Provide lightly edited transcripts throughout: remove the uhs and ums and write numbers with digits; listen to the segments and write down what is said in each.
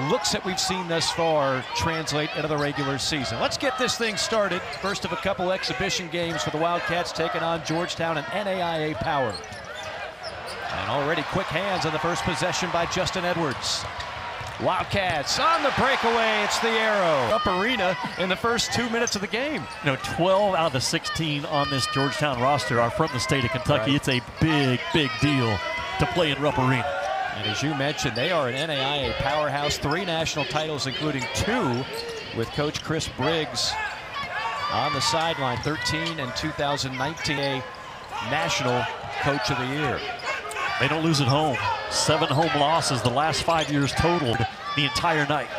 looks that we've seen thus far translate into the regular season. Let's get this thing started. First of a couple exhibition games for the Wildcats taking on Georgetown and NAIA Power. And already quick hands on the first possession by Justin Edwards. Wildcats on the breakaway, it's the arrow. Up arena in the first 2 minutes of the game. 12 out of the 16 on this Georgetown roster are from the state of Kentucky. Right. It's a big, big deal to play in Rupp Arena. And as you mentioned, they are an NAIA powerhouse. 3 national titles, including 2 with Coach Chris Briggs on the sideline. 13 and 2019 National Coach of the Year. They don't lose at home. 7 home losses the last 5 years total the entire night.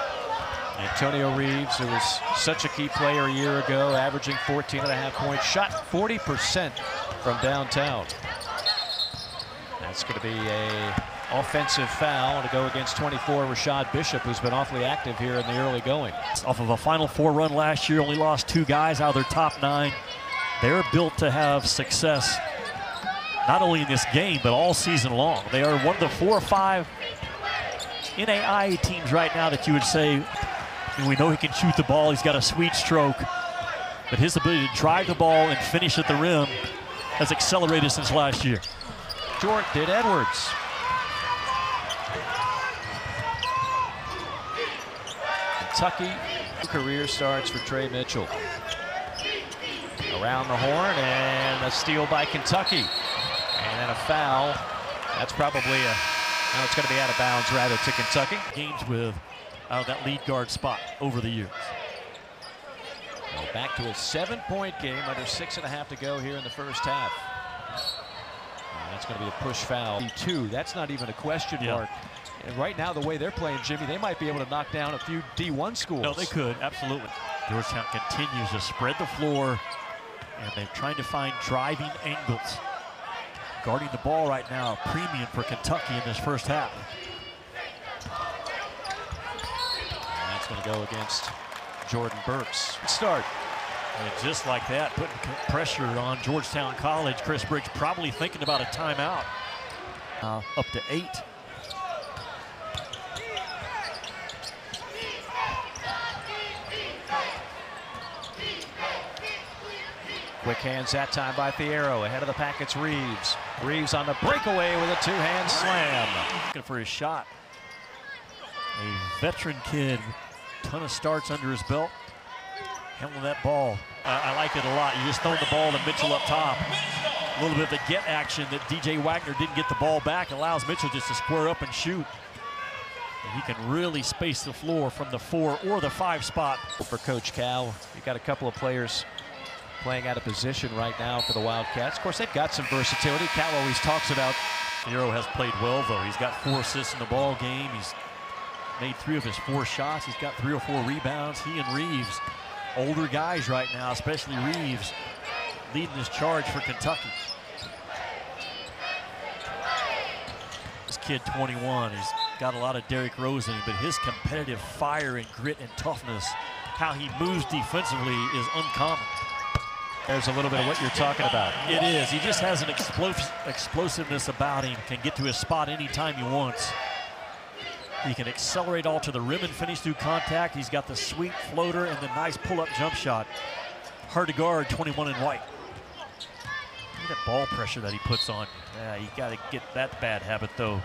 Antonio Reeves, who was such a key player a year ago, averaging 14.5 points, shot 40% from downtown. That's going to be a offensive foul to go against 24, Rashad Bishop, who's been awfully active here in the early going. Off of a Final Four run last year, only lost 2 guys out of their top 9. They're built to have success not only in this game, but all season long. They are one of the 4 or 5 NAIA teams right now that you would say, and we know he can shoot the ball, he's got a sweet stroke, but his ability to drive the ball and finish at the rim has accelerated since last year. Short did Edwards. Kentucky career starts for Trey Mitchell. Around the horn and a steal by Kentucky. And then a foul. That's probably no, it's going to be out of bounds rather to Kentucky. Games with that lead guard spot over the years. Well, back to a 7-point game under 6.5 to go here in the first half. And that's going to be a push foul. 2, that's not even a question mark. And right now, the way they're playing, Jimmy, they might be able to knock down a few D1 schools. No, they could, absolutely. Georgetown continues to spread the floor, and they're trying to find driving angles. Guarding the ball right now, a premium for Kentucky in this first half. And that's going to go against Jordan Burks. Start. And just like that, putting pressure on Georgetown College. Chris Briggs probably thinking about a timeout. Up to 8. Quick hands that time by Thiero. Ahead of the pack, it's Reeves. Reeves on the breakaway with a 2-hand slam. Looking for his shot. A veteran kid, ton of starts under his belt. Handling that ball. I like it a lot. You just throw the ball to Mitchell up top. A little bit of the get action that DJ Wagner didn't get the ball back. Allows Mitchell just to square up and shoot. And he can really space the floor from the 4 or the 5 spot. For Coach Cal, you got a couple of players playing out of position right now for the Wildcats. Of course, they've got some versatility. Cal always talks about. Thiero has played well, though. He's got 4 assists in the ball game. He's made 3 of his 4 shots. He's got 3 or 4 rebounds. He and Reeves, older guys right now, especially Reeves, leading this charge for Kentucky. This kid, 21, he's got a lot of Derrick Rose in him, but his competitive fire and grit and toughness, how he moves defensively is uncommon. There's a little bit of what you're talking about. It is. He just has an explosiveness about him. Can get to his spot anytime he wants. He can accelerate all to the rim and finish through contact. He's got the sweet floater and the nice pull-up jump shot. Hard to guard, 21 in white. Look at that ball pressure that he puts on. Yeah, you got to get that bad habit, though.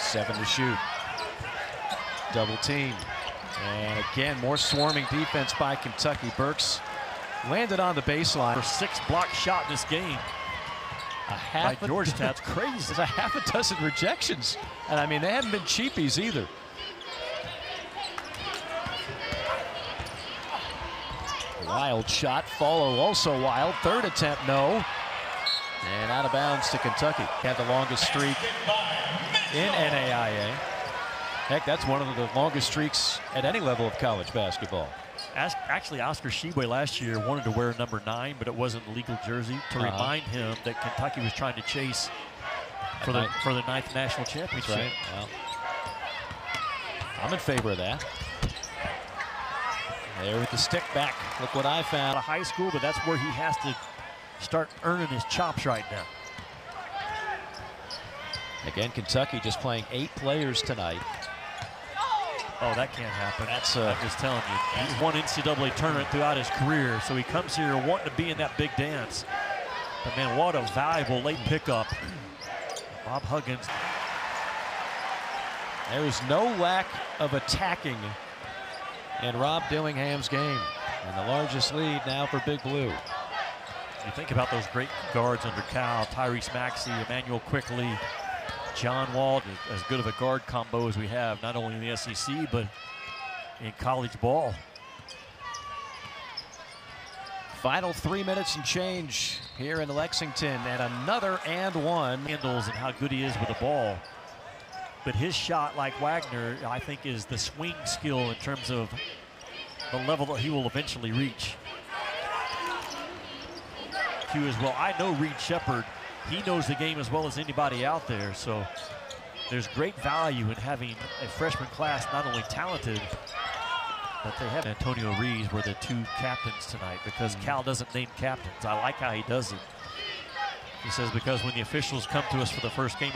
Seven to shoot. Double team. And again, more swarming defense by Kentucky. Burks landed on the baseline. For 6 block shot in this game. By Georgetown. That's crazy. There's a half a dozen rejections. And I mean, they haven't been cheapies either. Wild shot, follow also wild. 3rd attempt, no. And out of bounds to Kentucky. Had the longest streak in NAIA. Heck, that's one of the longest streaks at any level of college basketball. Actually, Oscar Tshiebwe last year wanted to wear number 9, but it wasn't a legal jersey to remind him that Kentucky was trying to chase for the 9th national championship. Right. Well, I'm in favor of that. There with the stick back. Look what I found. Out of high school, but that's where he has to start earning his chops right now. Again, Kentucky just playing 8 players tonight. Oh, that can't happen. That's I'm just telling you. He's won NCAA tournament throughout his career, so he comes here wanting to be in that big dance. But man, what a valuable late pickup. Bob Huggins. There's no lack of attacking in Rob Dillingham's game. And the largest lead now for Big Blue. You think about those great guards under Cal, Tyrese Maxey, Emmanuel Quickly, John Wall, as good of a guard combo as we have, not only in the SEC, but in college ball. Final 3 minutes and change here in Lexington, and another and one. Handles and how good he is with the ball. But his shot, like Wagner, I think is the swing skill in terms of the level that he will eventually reach. Q as well. I know Reed Shepherd. He knows the game as well as anybody out there, so there's great value in having a freshman class not only talented, but they have Antonio Reeves were the 2 captains tonight because Cal doesn't name captains. I like how he does it. He says because when the officials come to us for the first game